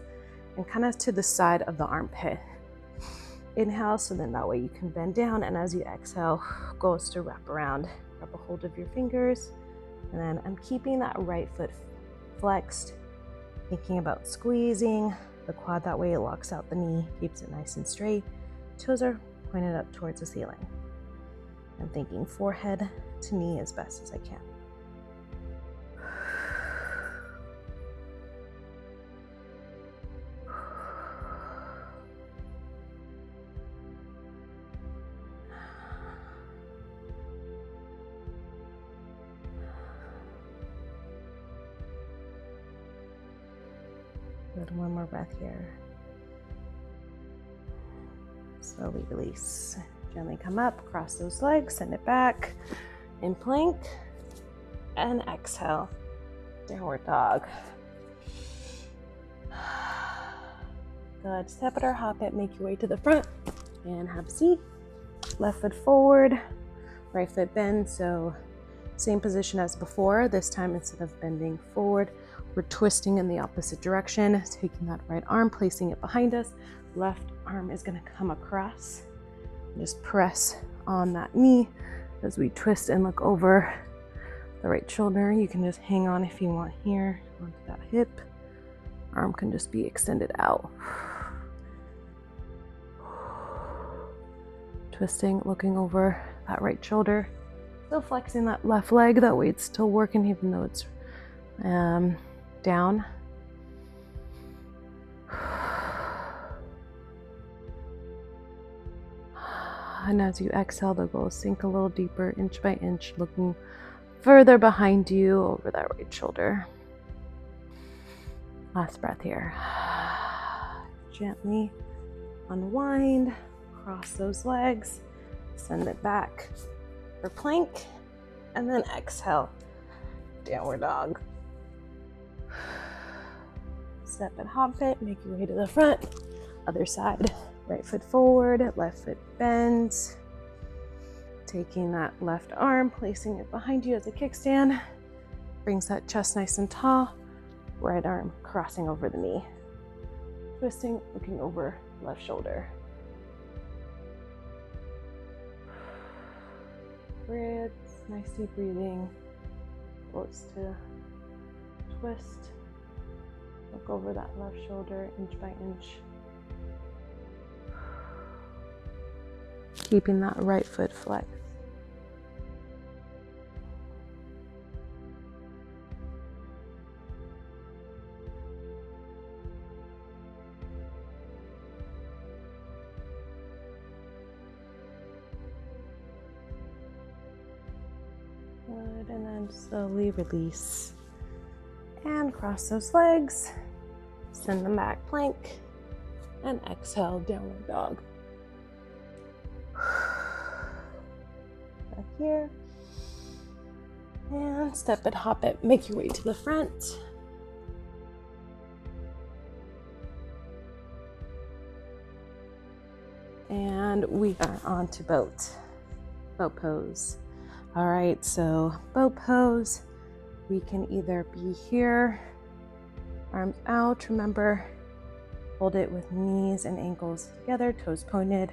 and kind of to the side of the armpit. Inhale, so then that way you can bend down, and as you exhale, goes to wrap around. Grab a hold of your fingers, and then I'm keeping that right foot flexed, thinking about squeezing the quad, that way it locks out the knee, keeps it nice and straight. Toes are pointed up towards the ceiling. I'm thinking forehead to knee as best as I can. Good, one more breath here. Slowly release. Gently come up, cross those legs, send it back in plank, and exhale, downward dog. Good, step it or hop it, make your way to the front, and have a seat. Left foot forward, right foot bend, so same position as before. This time, instead of bending forward, we're twisting in the opposite direction, taking that right arm, placing it behind us. Left arm is gonna come across. Just press on that knee as we twist and look over the right shoulder. You can just hang on if you want here, onto that hip. Arm can just be extended out. Twisting, looking over that right shoulder. Still flexing that left leg, that way it's still working even though it's down. And as you exhale, the goal is sink a little deeper, inch by inch, looking further behind you over that right shoulder. Last breath here. Gently unwind, cross those legs, send it back for plank, and then exhale, downward dog. Step and hop it, make your way to the front. Other side, right foot forward, left foot bends. Taking that left arm, placing it behind you as a kickstand. Brings that chest nice and tall. Right arm crossing over the knee. Twisting, looking over left shoulder. Breathe, nice deep breathing. Goes to twist. Look over that left shoulder inch by inch. Keeping that right foot flexed. Good, and then slowly release. And cross those legs. Send them back, plank. And exhale, downward dog. Back here. And step it, hop it, make your way to the front. And we are on to boat pose. All right, so boat pose, we can either be here, arms out, remember, hold it with knees and ankles together, toes pointed,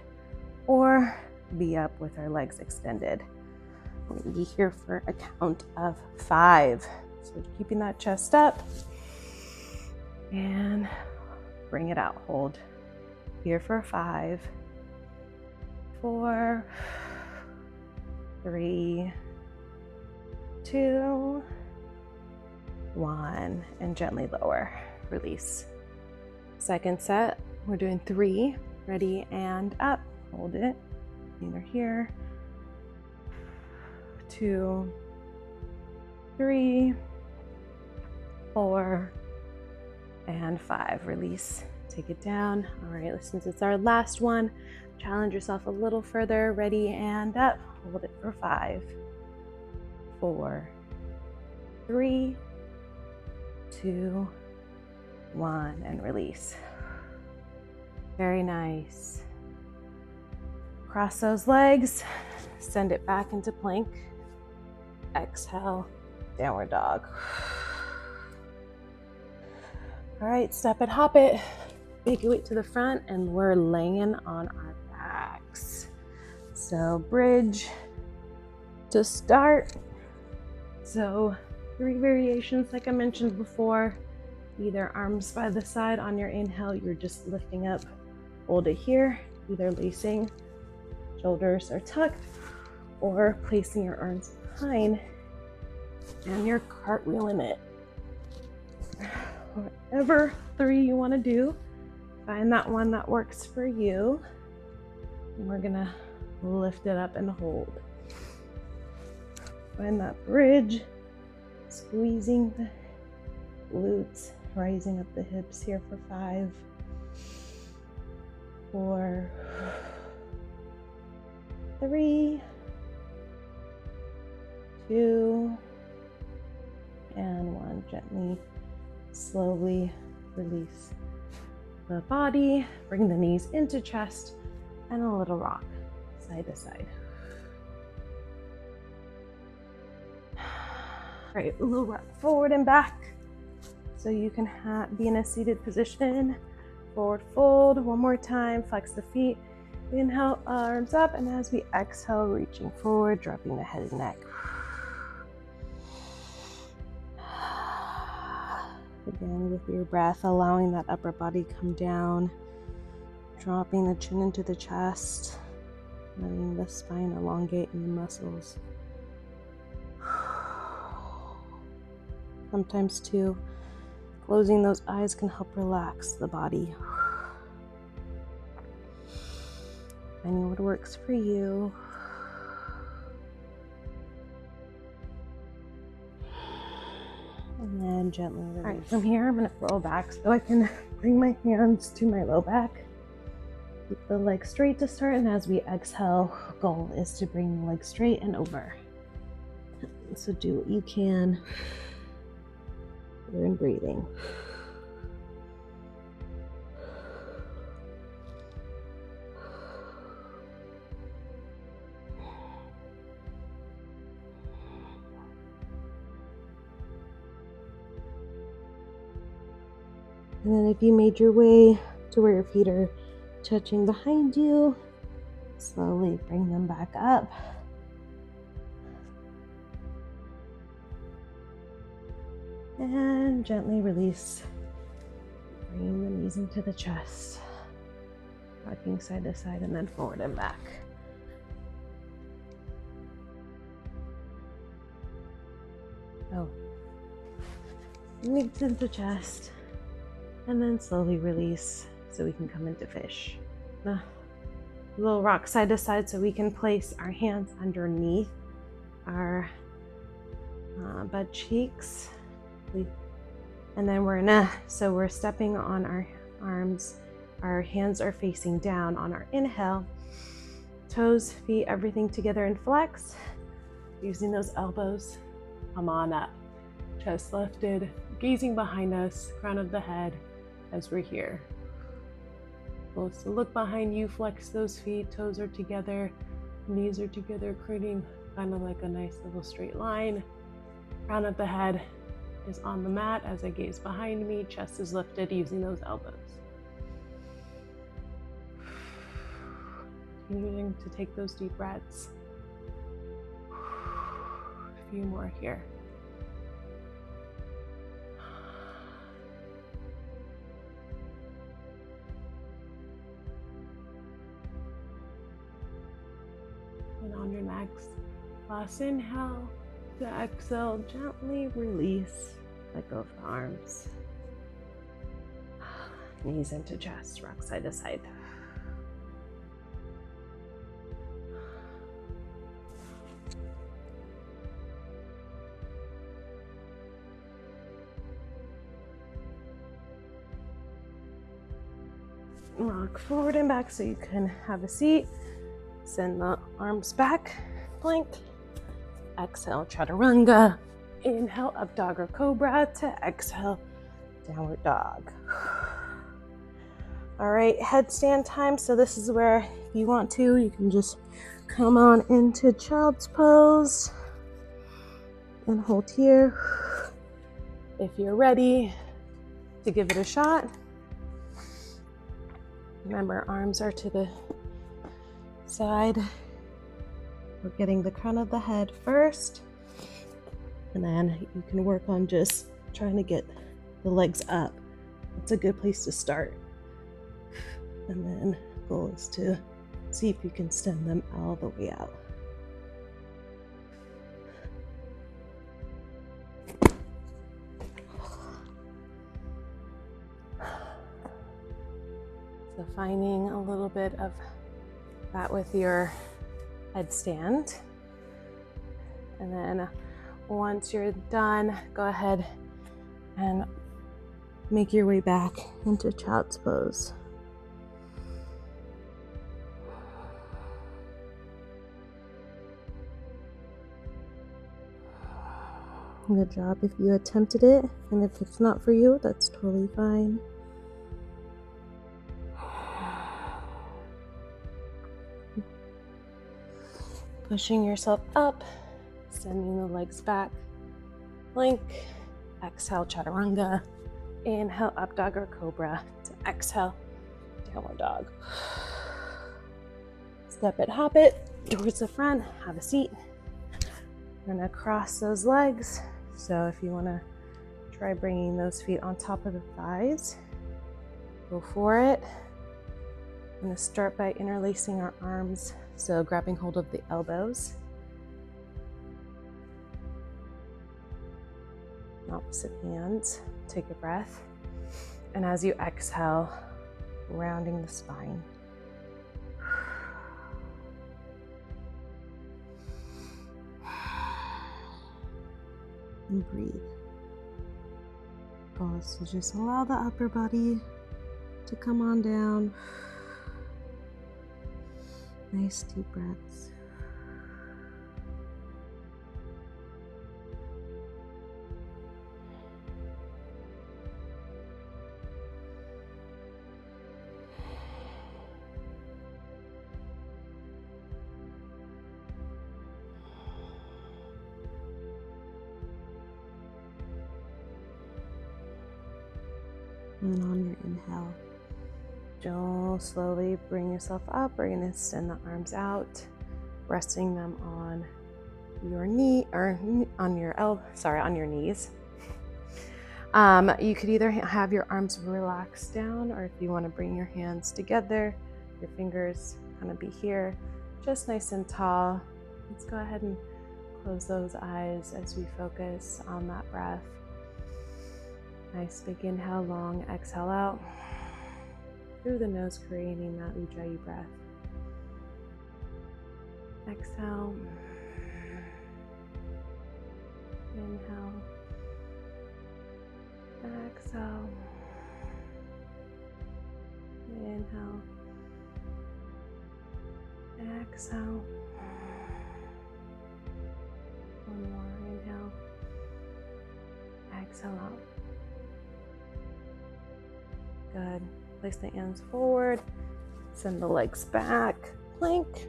or be up with our legs extended. We're gonna be here for a count of 5. So keeping that chest up and bring it out, hold. Here for 5, 4, 3, 2, 1, and gently lower, release. Second set, we're doing 3, ready and up, hold it, either here, 2, 3, 4, and 5, release, take it down. All right, since it's our last one, challenge yourself a little further, ready and up, hold it for 5, 4, 3, 2, 1, and release. Very nice. Cross those legs, send it back into plank. Exhale, downward dog. All right, step it, hop it, make your way to the front, and we're laying on our backs. So bridge to start. So 3 variations like I mentioned before. Either arms by the side on your inhale, you're just lifting up, hold it here, either lacing, shoulders are tucked, or placing your arms behind and you're cartwheeling it. Whatever 3 you want to do, find that one that works for you. And we're gonna lift it up and hold. Find that bridge, squeezing the glutes, rising up the hips here for 5, 4, 3, 2, and 1. Gently, slowly release the body, bring the knees into chest, and a little rock side to side. Right, a little rock forward and back. So you can be in a seated position. Forward fold, one more time, flex the feet. Inhale, arms up, and as we exhale, reaching forward, dropping the head and neck. Again, with your breath, allowing that upper body come down, dropping the chin into the chest, letting the spine elongate in the muscles. Sometimes too, closing those eyes can help relax the body. Finding what works for you. And then gently release. All right, from here, I'm gonna roll back so I can bring my hands to my low back. Keep the legs straight to start, and as we exhale, goal is to bring the legs straight and over. So do what you can. You're in breathing. And then if you made your way to where your feet are touching behind you, slowly bring them back up. And gently release, bringing the knees into the chest, rocking side to side and then forward and back. So, knees into the chest, and then slowly release so we can come into fish. A little rock side to side so we can place our hands underneath our butt cheeks. And then so we're stepping on our arms. Our hands are facing down on our inhale. Toes, feet, everything together in flex. Using those elbows, come on up. Chest lifted, gazing behind us, crown of the head as we're here. So look behind you, flex those feet, toes are together, knees are together, creating kind of like a nice little straight line. Crown of the head is on the mat as I gaze behind me, chest is lifted using those elbows. Continuing to take those deep breaths. A few more here. And on your next last inhale, to exhale, gently release, let go of the arms. Knees into chest, rock side to side. Rock forward and back so you can have a seat. Send the arms back, plank. Exhale, chaturanga. Inhale, up dog or cobra to exhale, downward dog. All right, headstand time. So this is where if you want to, you can just come on into child's pose and hold here. If you're ready to give it a shot, remember arms are to the side. We're getting the crown of the head first, and then you can work on just trying to get the legs up. It's a good place to start. And then goal is to see if you can send them all the way out. So finding a little bit of that with your headstand. And then once you're done, go ahead and make your way back into child's pose. Good job if you attempted it, and if it's not for you, that's totally fine. Pushing yourself up, sending the legs back, plank, exhale, chaturanga, inhale, up dog or cobra, to exhale, downward dog. Step it, hop it, towards the front, have a seat. We're gonna cross those legs. So if you wanna try bringing those feet on top of the thighs, go for it. I'm gonna start by interlacing our arms. So grabbing hold of the elbows. Opposite hands, take a breath. And as you exhale, rounding the spine. And breathe. Pause to just allow the upper body to come on down. Nice deep breaths. And on your inhale, just slowly bring yourself up. We're going to send the arms out, resting them on your knee or on your knees. You could either have your arms relaxed down, or if you want to bring your hands together, your fingers kind of be here, just nice and tall. Let's go ahead and close those eyes as we focus on that breath. Nice big inhale, long exhale out through the nose, creating that Ujjayi breath. Exhale. Inhale. Exhale. Inhale. Exhale. One more. Inhale. Exhale out. Good. Place the hands forward. Send the legs back. Plank.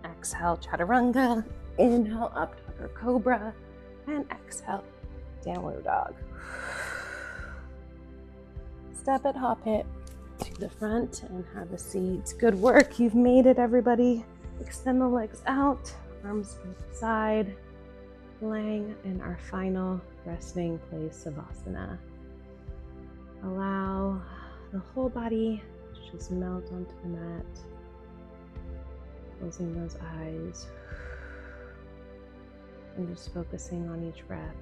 Exhale, chaturanga. Inhale, up dog or cobra. And exhale, downward dog. Step it, hop it to the front and have a seat. Good work. You've made it, everybody. Extend the legs out, arms by the side, laying in our final resting place, Savasana. Allow the whole body to just melt onto the mat, closing those eyes, and just focusing on each breath.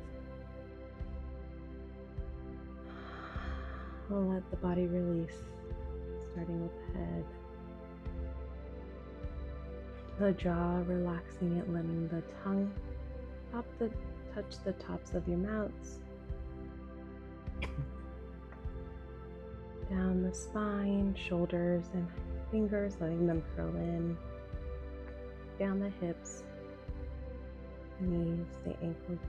We'll let the body release, starting with the head. The jaw, relaxing it, letting the tongue touch the tops of your mouths. Down the spine, shoulders and fingers, letting them curl in. Down the hips, knees, the ankles.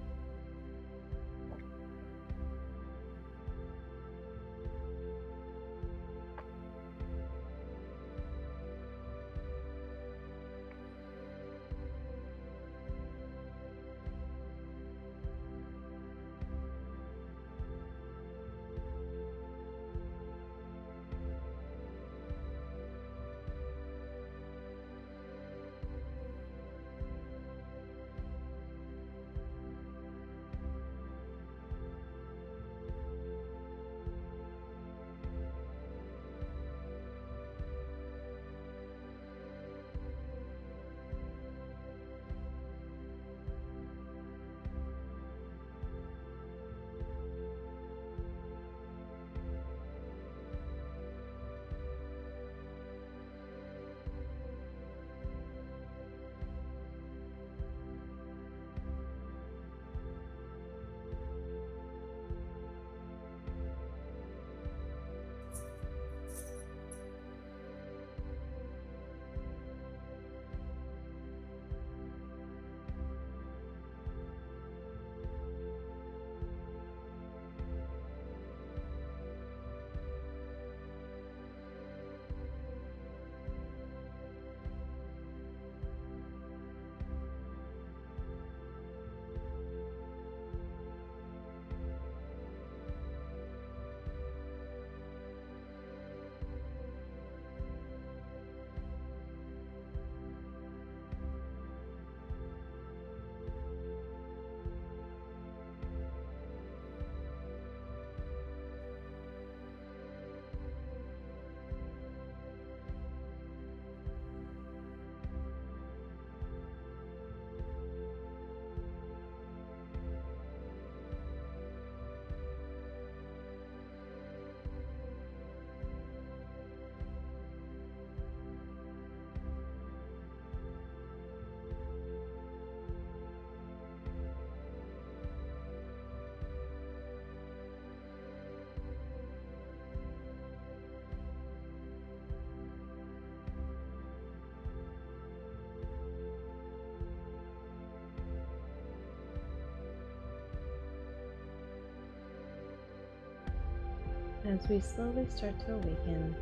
As we slowly start to awaken,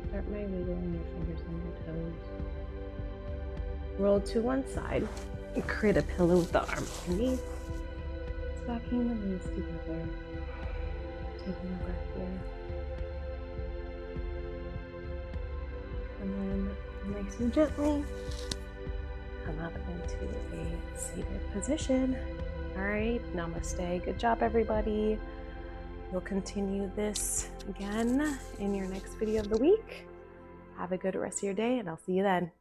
start by wiggling your fingers on your toes. Roll to one side and create a pillow with the arm underneath. Stacking the knees together. Taking a breath here. And then nice and gently come up into a seated position. All right, namaste. Good job, everybody. We'll continue this again in your next video of the week. Have a good rest of your day, and I'll see you then.